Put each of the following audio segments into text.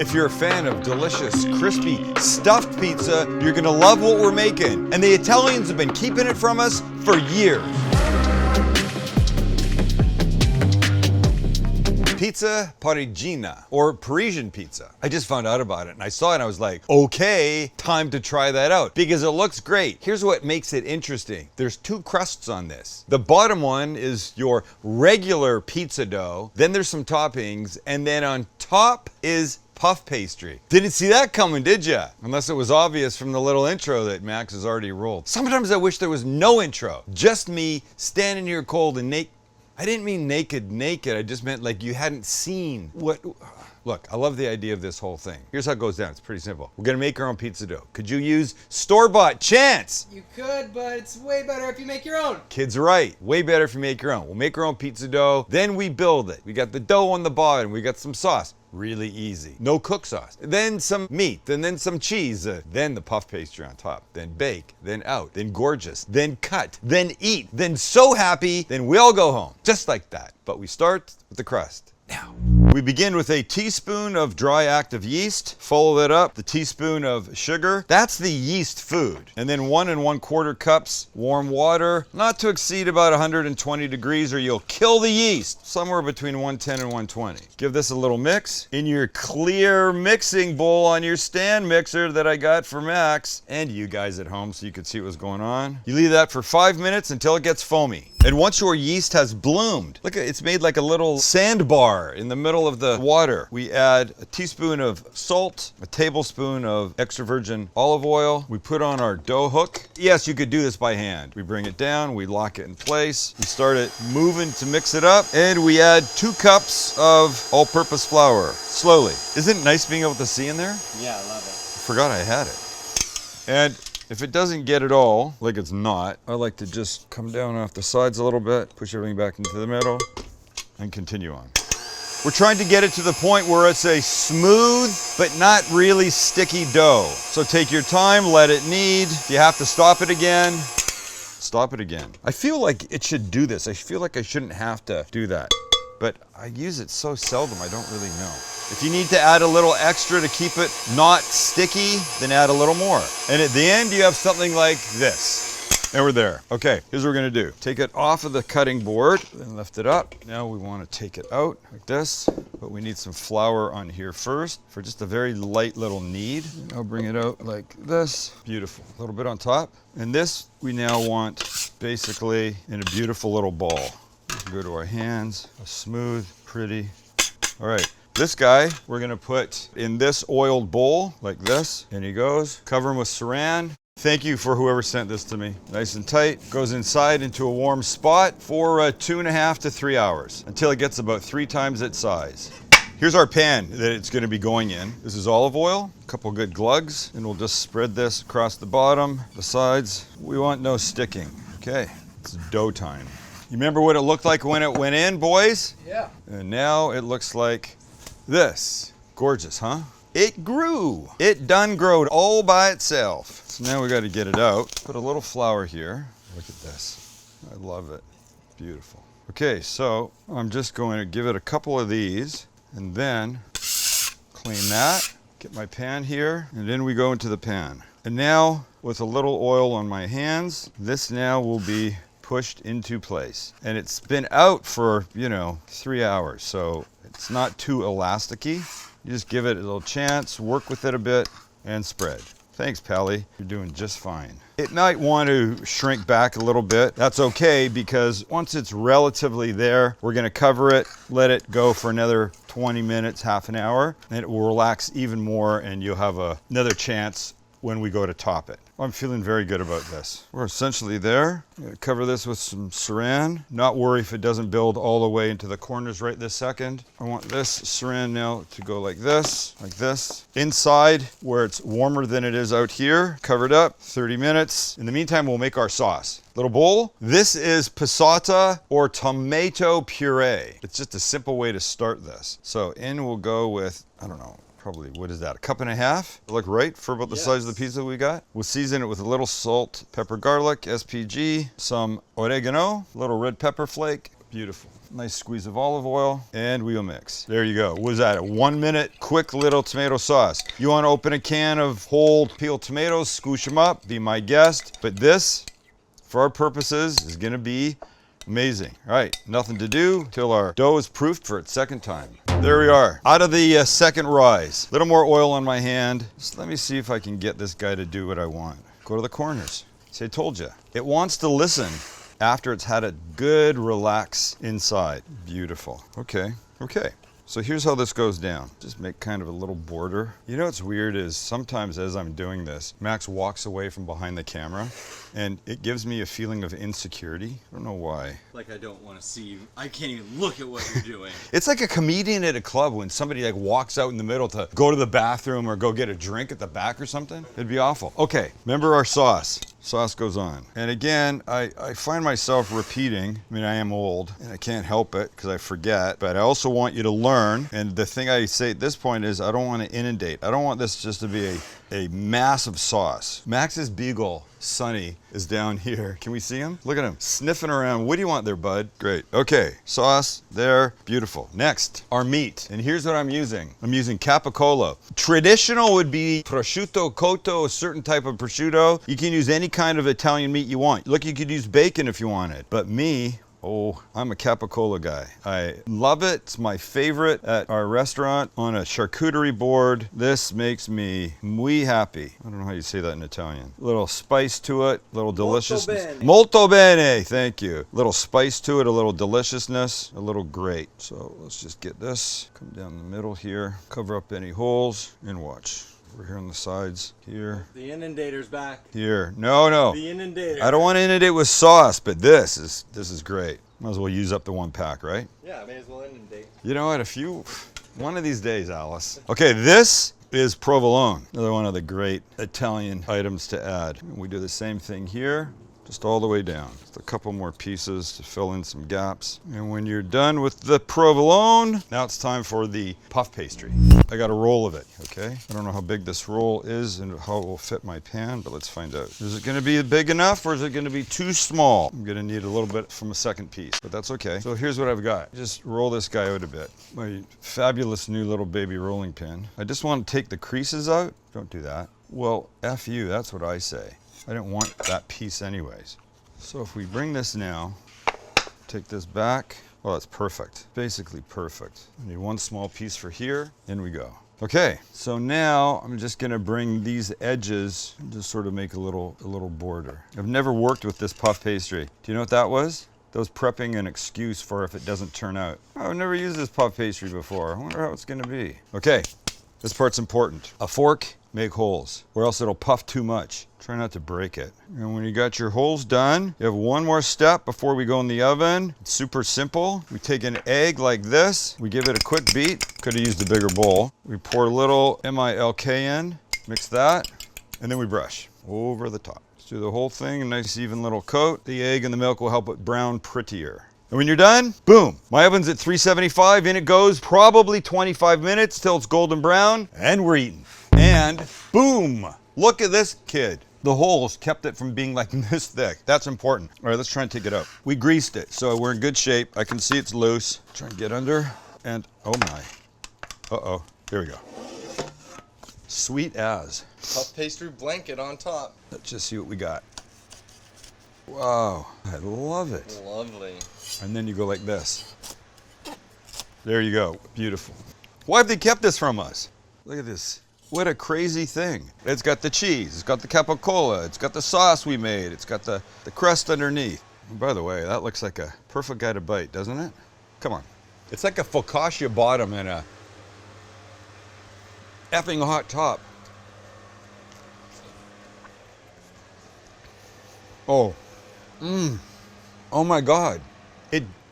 If you're a fan of delicious, crispy, stuffed pizza, you're gonna love what we're making. And the Italians have been keeping it from us for years. Pizza Parigina, or Parisian pizza. I just found out about it and I saw it and I was like, okay, time to try that out because it looks great. Here's what makes it interesting. There's two crusts on this. The bottom one is your regular pizza dough, then there's some toppings, and then on top is puff pastry. Didn't see that coming, did ya? Unless it was obvious from the little intro that Max has already rolled. Sometimes I wish there was no intro. Just me standing here cold and naked. I didn't mean naked. I just meant like you hadn't seen what. Look, I love the idea of this whole thing. Here's how it goes down. It's pretty simple. We're gonna make our own pizza dough. Could you use store-bought? Chance! You could, but it's way better if you make your own. Kid's right. Way better if you make your own. We'll make our own pizza dough, then we build it. We got the dough on the bottom, we got some sauce. Really easy. No cook sauce. Then some meat, and then some cheese, then the puff pastry on top, then bake, then out, then gorgeous, then cut, then eat, then so happy, then we all go home. Just like that. But we start with the crust. Now, we begin with a teaspoon of dry active yeast. Follow that up, the teaspoon of sugar. That's the yeast food. And then 1 1/4 cups warm water, not to exceed about 120 degrees or you'll kill the yeast. Somewhere between 110 and 120. Give this a little mix. In your clear mixing bowl on your stand mixer that I got for Max and you guys at home so you could see what was going on. You leave that for 5 minutes until it gets foamy. And once your yeast has bloomed, look, it's made like a little sandbar in the middle of the water. We add a teaspoon of salt, a tablespoon of extra virgin olive oil. We put on our dough hook. Yes, you could do this by hand. We bring it down, we lock it in place. We start it moving to mix it up, and we add 2 cups of all-purpose flour, slowly. Isn't it nice being able to see in there? Yeah, I love it. I forgot I had it. And if it doesn't get it all, like it's not, I like to just come down off the sides a little bit, push everything back into the middle, and continue on. We're trying to get it to the point where it's a smooth, but not really sticky dough. So take your time, let it knead. If you have to stop it again, stop it again. I feel like it should do this. I feel like I shouldn't have to do that. But I use it so seldom, I don't really know. If you need to add a little extra to keep it not sticky, then add a little more. And at the end, you have something like this. And we're there. Okay, here's what we're gonna do. Take it off of the cutting board, then lift it up. Now we wanna take it out like this, but we need some flour on here first for just a very light little knead. I'll bring it out like this. Beautiful. A little bit on top. And this we now want basically in a beautiful little ball. Go to our hands, a smooth, pretty. All right, this guy we're gonna put in this oiled bowl like this. In he goes. Cover him with saran. Thank you for whoever sent this to me. Nice and tight. Goes inside into a warm spot for 2.5 to 3 hours until it gets about 3 times its size. Here's our pan that it's gonna be going in. This is olive oil, a couple good glugs, and we'll just spread this across the bottom, the sides. We want no sticking. Okay, it's dough time. You remember what it looked like when it went in, boys? Yeah. And now it looks like this. Gorgeous, huh? It grew. It done growed all by itself. So now we got to get it out. Put a little flour here. Look at this. I love it. Beautiful. Okay, so I'm just going to give it a couple of these and then clean that. Get my pan here, and then we go into the pan. And now, with a little oil on my hands, this now will be pushed into place. And it's been out for, 3 hours, so it's not too elasticy. You just give it a little chance, work with it a bit, and spread. Thanks, Pally. You're doing just fine. It might want to shrink back a little bit. That's okay, because once it's relatively there, we're gonna cover it, let it go for another 20 minutes, half an hour, and it will relax even more, and you'll have another chance when we go to top it. I'm feeling very good about this. We're essentially there. I'm gonna cover this with some saran. Not worry if it doesn't build all the way into the corners right this second. I want this saran now to go like this. Inside, where it's warmer than it is out here, covered up, 30 minutes. In the meantime, we'll make our sauce. Little bowl. This is passata or tomato puree. It's just a simple way to start this. So in we'll go with, I don't know, probably, what is that, 1.5 cups? Look right for about the size of the pizza we got. We'll season it with a little salt, pepper, garlic, SPG, some oregano, a little red pepper flake, Beautiful. Nice squeeze of olive oil, and we'll mix. There you go. What was that? A 1 minute quick little tomato sauce. You want to open a can of whole peeled tomatoes, scoosh them up, be my guest. But this, for our purposes, is going to be amazing. All right, nothing to do till our dough is proofed for its second time. There we are, out of the second rise. A little more oil on my hand. Just let me see if I can get this guy to do what I want. Go to the corners. See, I told you. It wants to listen after it's had a good relax inside. Beautiful. Okay, okay. So here's how this goes down. Just make kind of a little border. You know what's weird is sometimes as I'm doing this, Max walks away from behind the camera and it gives me a feeling of insecurity. I don't know why. Like I don't want to see you. I can't even look at what you're doing. It's like a comedian at a club when somebody like walks out in the middle to go to the bathroom or go get a drink at the back or something. It'd be awful. Okay, remember our sauce. Sauce goes on. And again, I find myself repeating. I mean, I am old and I can't help it because I forget, but I also want you to learn. And the thing I say at this point is I don't want to inundate. I don't want this just to be a massive sauce. Max's beagle, Sonny, is down here. Can we see him? Look at him sniffing around. What do you want there, bud? Great. Okay, sauce there. Beautiful. Next, our meat. And here's what I'm using. I'm using capicola. Traditional would be prosciutto cotto, a certain type of prosciutto. You can use any kind of Italian meat you want. Look, you could use bacon if you wanted. But me, oh, I'm a capicola guy. I love it. It's my favorite at our restaurant on a charcuterie board. This makes me muy happy. I don't know how you say that in Italian. A little spice to it, a little deliciousness. bene. Molto bene, thank you. A little spice to it, a little deliciousness, a little great. So let's just get this, come down the middle here, cover up any holes, and watch. Over here on the sides, here, The inundator's back. here. No. The inundator. I don't want to inundate with sauce, but this is great. Might as well use up the one pack, right? Yeah, I may as well inundate. You know what? One of these days, Alice. Okay, this is provolone. Another one of the great Italian items to add. We do the same thing here. Just all the way down. Just a couple more pieces to fill in some gaps. And when you're done with the provolone, now it's time for the puff pastry. I got a roll of it, okay? I don't know how big this roll is and how it will fit my pan, but let's find out. Is it gonna be big enough or is it gonna be too small? I'm gonna need a little bit from a second piece, but that's okay. So here's what I've got. Just roll this guy out a bit. My fabulous new little baby rolling pin. I just want to take the creases out. Don't do that. Well, F you, that's what I say. I didn't want that piece anyways. So if we bring this now, take this back, well, that's perfect. Basically perfect. I need one small piece for here, in we go. Okay, so now I'm just gonna bring these edges and just sort of make a little border. I've never worked with this puff pastry. Do you know what that was? That was prepping an excuse for if it doesn't turn out. I've never used this puff pastry before. I wonder how it's gonna be. Okay, this part's important. A fork, make holes, or else it'll puff too much. Try not to break it. And when you got your holes done, you have one more step before we go in the oven. It's super simple. We take an egg like this. We give it a quick beat. Could have used a bigger bowl. We pour a little milk in, mix that, and then we brush over the top. Let's do the whole thing, a nice even little coat. The egg and the milk will help it brown prettier. And when you're done, boom. My oven's at 375, in it goes probably 25 minutes till it's golden brown, and we're eating. And boom, look at this kid. The holes kept it from being like this thick. That's important. All right, let's try and take it out. We greased it, so we're in good shape. I can see it's loose. Try and get under, and oh my. Uh-oh, here we go. Sweet as. Puff pastry blanket on top. Let's just see what we got. Wow, I love it. Lovely. And then you go like this. There you go, beautiful. Why have they kept this from us? Look at this. What a crazy thing. It's got the cheese, it's got the capicola, it's got the sauce we made, it's got the crust underneath. And by the way, that looks like a perfect guy to bite, doesn't it? Come on. It's like a focaccia bottom and a effing hot top. Oh. Oh my God.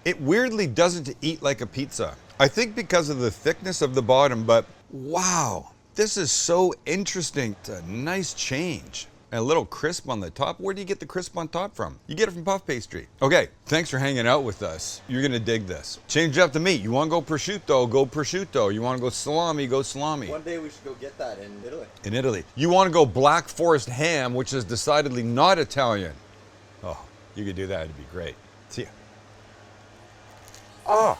It weirdly doesn't eat like a pizza. I think because of the thickness of the bottom, but wow. This is so interesting. It's a nice change. A little crisp on the top. Where do you get the crisp on top from? You get it from puff pastry. Okay, thanks for hanging out with us. You're gonna dig this. Change it up to meat. You wanna go prosciutto, go prosciutto. You wanna go salami, go salami. One day we should go get that in Italy. In Italy. You wanna go black forest ham, which is decidedly not Italian. Oh, you could do that, it'd be great. See ya. Ah!